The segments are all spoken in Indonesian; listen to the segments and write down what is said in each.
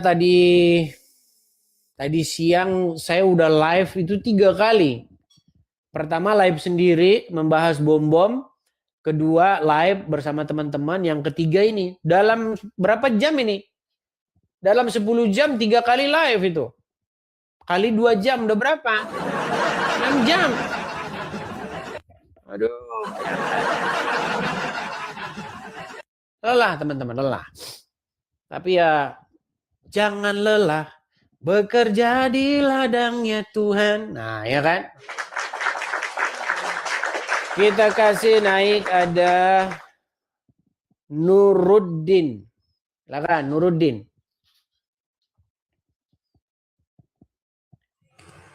Tadi siang saya udah live itu 3 kali. Pertama live sendiri membahas bom-bom, kedua live bersama teman-teman, yang ketiga ini dalam berapa jam ini? Dalam 10 jam 3 kali live itu. Kali 2 jam udah berapa? 6 jam. Aduh. Lelah teman-teman, lelah. Tapi ya jangan lelah bekerja di ladangnya Tuhan. Nah, ya kan? Kita kasih naik ada Nuruddin. Silakan Nuruddin.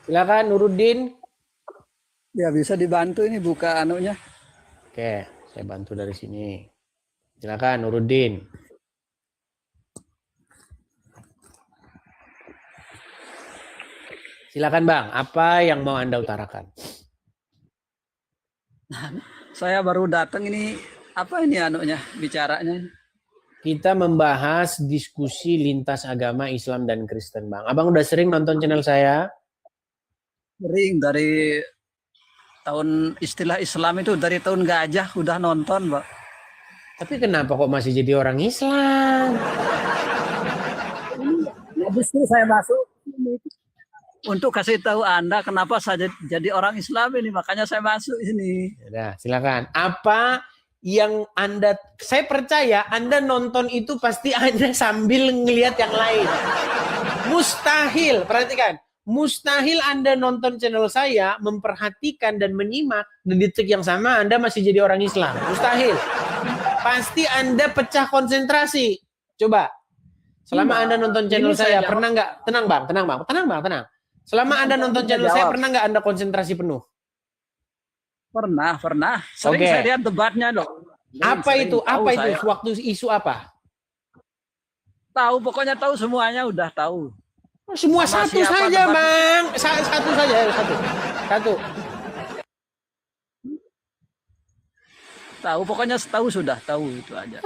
Silakan Nuruddin. Ya bisa dibantu ini buka anunya. Oke, saya bantu dari sini. Silakan Nuruddin. Silakan Bang, apa yang mau Anda utarakan? Saya baru datang ini, apa ini anunya bicaranya? Kita membahas diskusi lintas agama Islam dan Kristen, Bang. Abang udah sering nonton channel saya? Sering dari tahun istilah Islam itu dari tahun gajah udah nonton, Pak. Tapi kenapa kok masih jadi orang Islam? Ya, justru saya masuk untuk kasih tahu Anda kenapa saya jadi orang Islam ini, makanya saya masuk ini. Ya, silakan. Apa yang Anda, saya percaya Anda nonton itu pasti Anda sambil ngelihat yang lain. Mustahil, perhatikan. Mustahil Anda nonton channel saya, memperhatikan dan menyimak, dan di detik yang sama Anda masih jadi orang Islam. Mustahil. Pasti Anda pecah konsentrasi. Coba. Selama Anda nonton channel saya, pernah nggak? Tenang Bang, tenang Bang, tenang Bang, tenang. Selama Anda nonton channel saya, pernah nggak Anda konsentrasi penuh? Pernah. Sering saya lihat debatnya loh. Apa itu? Apa itu? Waktu isu apa? Tahu, pokoknya tahu semuanya, udah tahu. Semua satu saja, Bang. Satu saja, satu. Tahu, pokoknya tahu, sudah tahu itu aja.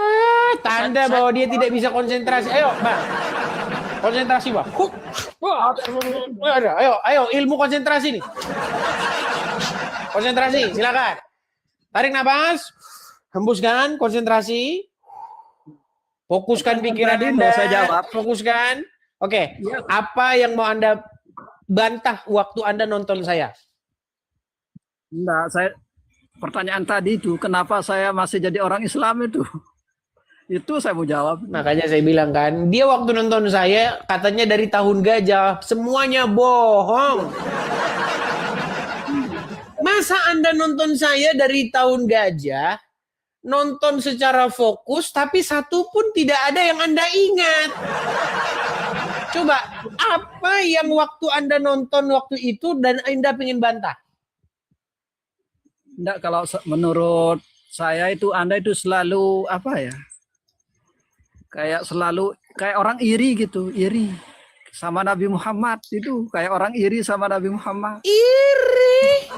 Tanda bahwa dia tidak bisa konsentrasi. Ayo, Bang. Konsentrasi, Bang. Ayo, ilmu konsentrasi nih. Konsentrasi, silakan. Tarik nafas, hembuskan, konsentrasi. Fokuskan pikiran Anda. Saya jawab. Fokuskan. Oke, apa yang mau Anda bantah waktu Anda nonton saya? Enggak, pertanyaan tadi itu, kenapa saya masih jadi orang Islam itu? Itu saya mau jawab. Makanya saya bilang kan, dia waktu nonton saya katanya dari tahun gajah, semuanya bohong. Masa Anda nonton saya dari tahun gajah, nonton secara fokus, tapi satu pun tidak ada yang Anda ingat. Coba, apa yang waktu Anda nonton waktu itu dan Anda pengen bantah? Enggak, kalau menurut saya itu Anda itu selalu apa ya? Kayak selalu kayak orang iri gitu, iri sama Nabi Muhammad itu, kayak orang iri sama Nabi Muhammad. Iri.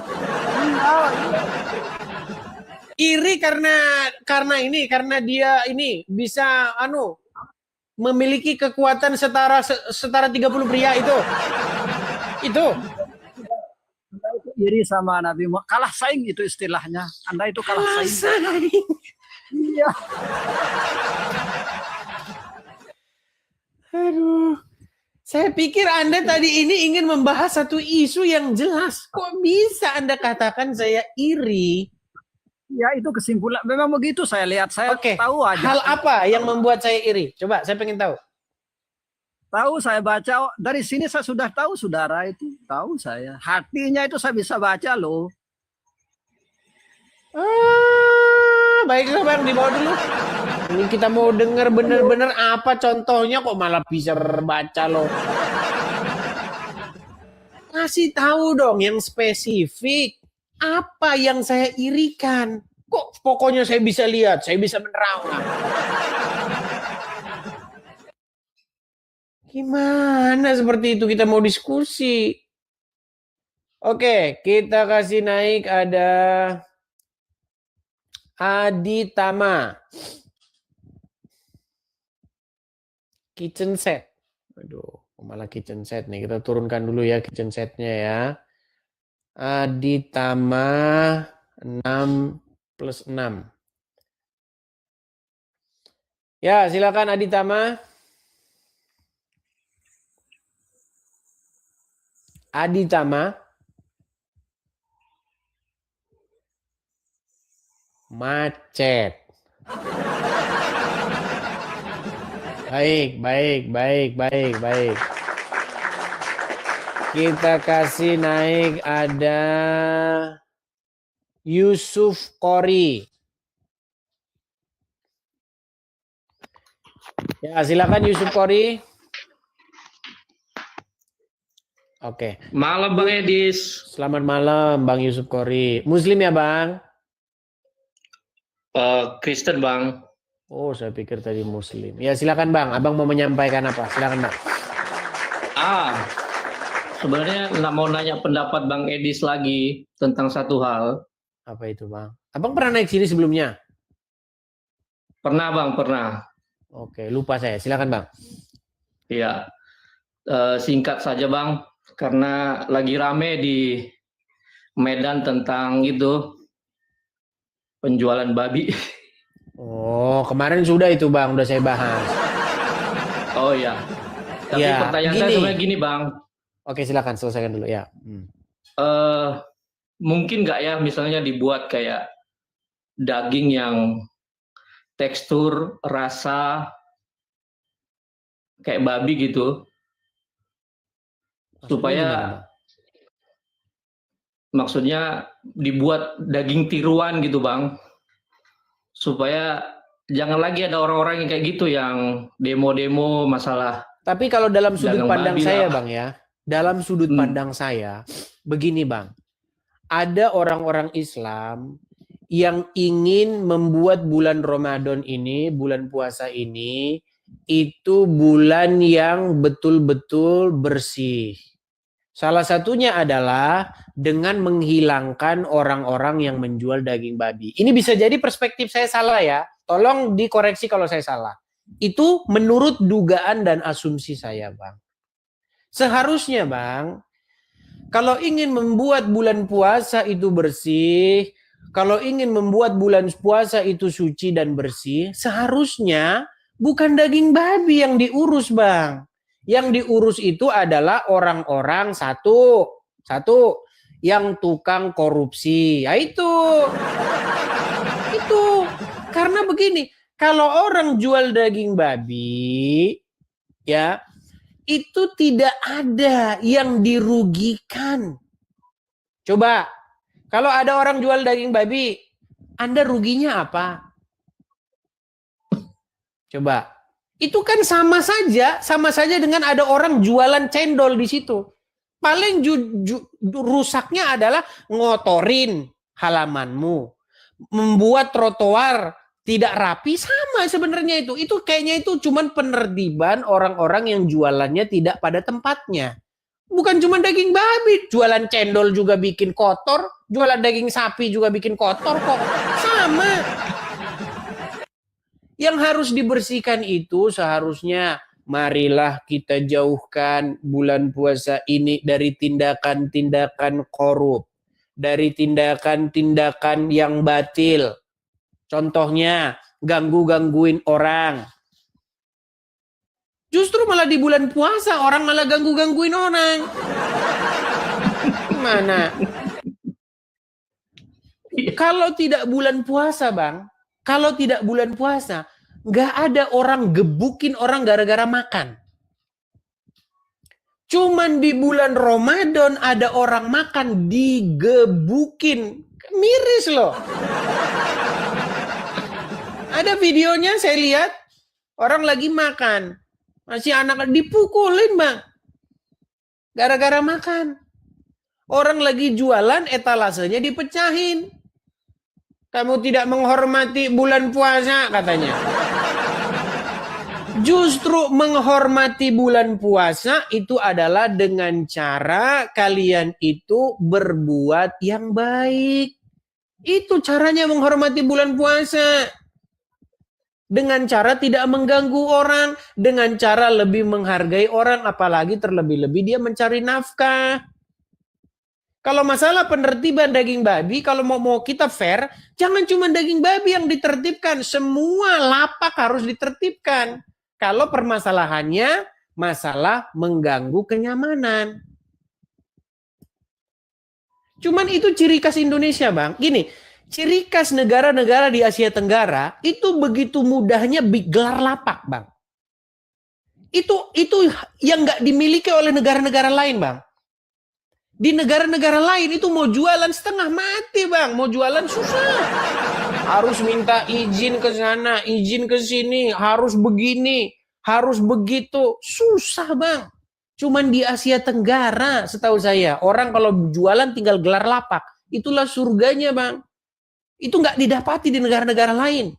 Iri karena dia ini bisa memiliki kekuatan setara 30 pria itu. Iri sama Nabi Muhammad, kalah saing itu istilahnya. Anda itu kalah saing. Iya. Aduh. Saya pikir Anda tadi ini ingin membahas satu isu yang jelas. Kok bisa Anda katakan saya iri? Ya, itu kesimpulan. Memang begitu saya lihat. Saya tahu aja. Hal apa yang membuat saya iri? Coba, saya pengen tahu. Tahu, saya baca. Dari sini saya sudah tahu, saudara itu. Tahu saya. Hatinya itu saya bisa baca loh. Baiklah Bang, dibawa dulu. Ini kita mau dengar bener-bener apa contohnya, kok malah bisa baca loh. Kasih tahu dong yang spesifik. Apa yang saya irikan? Kok pokoknya saya bisa lihat, saya bisa menerawang. Gimana seperti itu kita mau diskusi? Oke, kita kasih naik ada Aditama. Kitchen set. Aduh, malah kitchen set nih. Kita turunkan dulu ya kitchen setnya ya. Aditama 6 plus 6. Ya, silakan Aditama. Aditama. Macet. Baik. Kita kasih naik ada Yusuf Kori. Ya, silakan Yusuf Kori. Oke. Malam Bang Edis. Selamat malam Bang Yusuf Kori. Muslim ya Bang? Kristen Bang. Oh, saya pikir tadi Muslim. Ya, silakan Bang. Abang mau menyampaikan apa? Silakan Bang. Sebenarnya mau nanya pendapat Bang Edis lagi tentang satu hal. Apa itu Bang? Abang pernah naik sini sebelumnya? Pernah Bang, pernah. Oke, lupa saya. Silakan Bang. Iya. Singkat saja Bang, karena lagi rame di Medan tentang itu penjualan babi. Oh, kemarin sudah itu Bang, udah saya bahas. Oh iya. Tapi Ya, pertanyaan saya sebenarnya gini Bang. Oke, silakan selesaikan dulu ya. Mungkin nggak ya misalnya dibuat kayak daging yang tekstur, rasa kayak babi gitu. Supaya maksudnya dibuat daging tiruan gitu Bang. Supaya jangan lagi ada orang-orang yang kayak gitu yang demo-demo masalah. Tapi kalau dalam sudut pandang saya lah. Bang ya, dalam sudut pandang saya, begini Bang. Ada orang-orang Islam yang ingin membuat bulan Ramadan ini, bulan puasa ini, itu bulan yang betul-betul bersih. Salah satunya adalah dengan menghilangkan orang-orang yang menjual daging babi. Ini bisa jadi perspektif saya salah ya. Tolong dikoreksi kalau saya salah. Itu menurut dugaan dan asumsi saya, Bang. Seharusnya, Bang, kalau ingin membuat bulan puasa itu bersih, kalau ingin membuat bulan puasa itu suci dan bersih, seharusnya bukan daging babi yang diurus, Bang. Yang diurus itu adalah orang-orang satu yang tukang korupsi. Ya itu. Karena begini, kalau orang jual daging babi, ya, itu tidak ada yang dirugikan. Coba, kalau ada orang jual daging babi, Anda ruginya apa? Coba. Itu kan sama saja dengan ada orang jualan cendol di situ. Paling rusaknya adalah ngotorin halamanmu. Membuat trotoar tidak rapi, sama sebenarnya itu. Itu kayaknya itu cuman penertiban orang-orang yang jualannya tidak pada tempatnya. Bukan cuma daging babi, jualan cendol juga bikin kotor, jualan daging sapi juga bikin kotor kok. Sama. Yang harus dibersihkan itu seharusnya marilah kita jauhkan bulan puasa ini dari tindakan-tindakan korup, dari tindakan-tindakan yang batil. Contohnya, ganggu-gangguin orang. Justru malah di bulan puasa orang malah ganggu-gangguin orang. Gimana? Kalau tidak bulan puasa, Bang, kalau tidak bulan puasa, nggak ada orang gebukin orang gara-gara makan. Cuman di bulan Ramadan ada orang makan digebukin. Miris loh. Ada videonya saya lihat, orang lagi makan. Masih anak dipukulin, Bang. Gara-gara makan. Orang lagi jualan, etalasenya dipecahin. Kamu tidak menghormati bulan puasa, katanya. Justru menghormati bulan puasa itu adalah dengan cara kalian itu berbuat yang baik. Itu caranya menghormati bulan puasa. Dengan cara tidak mengganggu orang, dengan cara lebih menghargai orang, apalagi terlebih-lebih dia mencari nafkah. Kalau masalah penertiban daging babi, kalau mau kita fair, jangan cuma daging babi yang ditertibkan, semua lapak harus ditertibkan. Kalau permasalahannya masalah mengganggu kenyamanan. Cuman itu ciri khas Indonesia, Bang. Gini, ciri khas negara-negara di Asia Tenggara itu begitu mudahnya gelar lapak, Bang. Itu yang nggak dimiliki oleh negara-negara lain, Bang. Di negara-negara lain itu mau jualan setengah mati, Bang. Mau jualan susah. Harus minta izin ke sana, izin ke sini, harus begini, harus begitu. Susah, Bang. Cuman di Asia Tenggara, setahu saya, orang kalau jualan tinggal gelar lapak. Itulah surganya, Bang. Itu nggak didapati di negara-negara lain.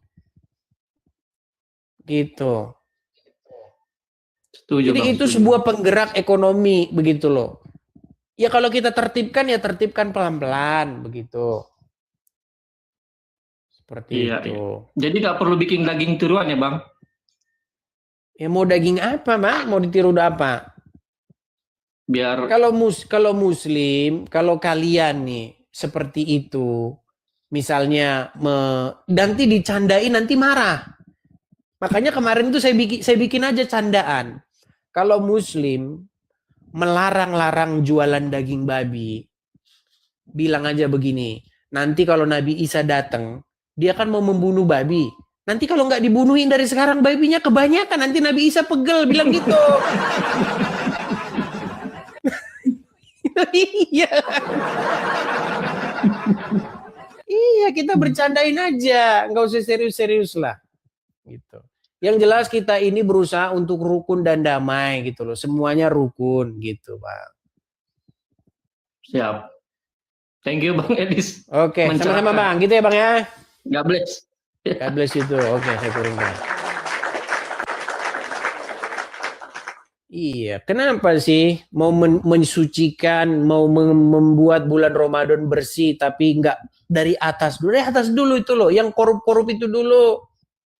Gitu. Setuju, Jadi Bang, itu setuju. sebuah penggerak ekonomi, begitu loh. Ya kalau kita tertibkan, ya tertibkan pelan-pelan, begitu. Seperti Iya, itu. iya. Jadi nggak perlu bikin daging tiruan ya, Bang? Ya mau daging apa, Bang? Mau ditiru apa? Biar Kalau muslim, kalau kalian nih seperti itu, misalnya nanti dicandain nanti marah. Makanya kemarin itu saya bikin aja candaan. Kalau muslim melarang-larang jualan daging babi, bilang aja begini, nanti kalau Nabi Isa datang, dia kan mau membunuh babi. Nanti kalau nggak dibunuhin dari sekarang babinya kebanyakan, nanti Nabi Isa pegel, bilang gitu. Iya. Iya, kita bercandain aja, nggak usah serius-serius lah. Gitu. Yang jelas kita ini berusaha untuk rukun dan damai gitu loh. Semuanya rukun gitu, Bang. siap. Thank you, Bang Edis. Oke, Mencerahkan. sama-sama, Bang. Gitu ya, Bang ya. God bless. God bless you too. Oke, saya turunkan. Iya, kenapa sih mau mensucikan, mau membuat bulan Ramadan bersih, tapi nggak dari atas dulu? Dari atas dulu itu loh, yang korup-korup itu dulu.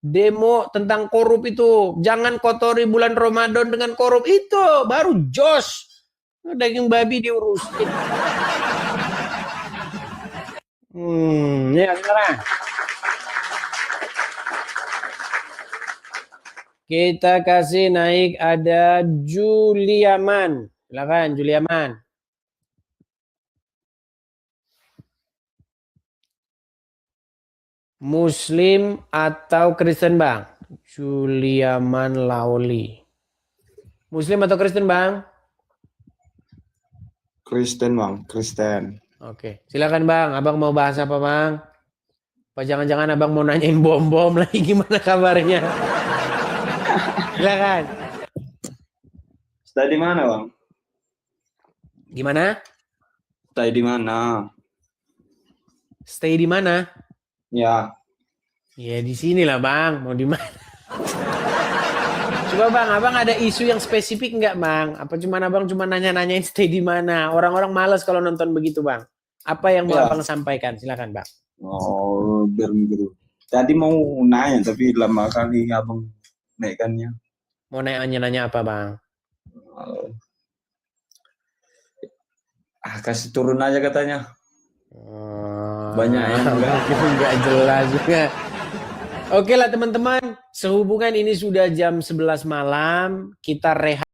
Demo tentang korup itu. Jangan kotori bulan Ramadan dengan korup itu. Baru jos. Daging babi diurusin. Ya silakan. Kita kasih naik ada Juliaman. Silakan Juliaman. Muslim atau Kristen, Bang? Juliaman Lauli. Muslim atau Kristen, Bang? Kristen, Bang. Kristen. Oke, silakan, Bang. Abang mau bahas apa, Bang? Apa jangan-jangan Abang mau nanyain bom-bom lagi, gimana kabarnya? Silakan. Stay di mana, Bang? Gimana? Stay di mana? Stay di mana? Ya, Ya di sini lah, Bang. Mau di mana? Coba, Bang, Abang ada isu yang spesifik nggak, Bang? Apa Abang cuma nanya-nanyain stay di mana? Orang-orang malas kalau nonton begitu, Bang. Apa yang mau Ya. Abang sampaikan? Silakan, Bang. oh biar begitu. Tadi mau nanya, tapi lama kali abang naikkannya. Mau nanya-nanya apa, Bang? Kasih turun aja katanya. Banyak yang nggak jelas juga. Oke lah teman-teman, sehubungan ini sudah jam 11 malam, kita rehat.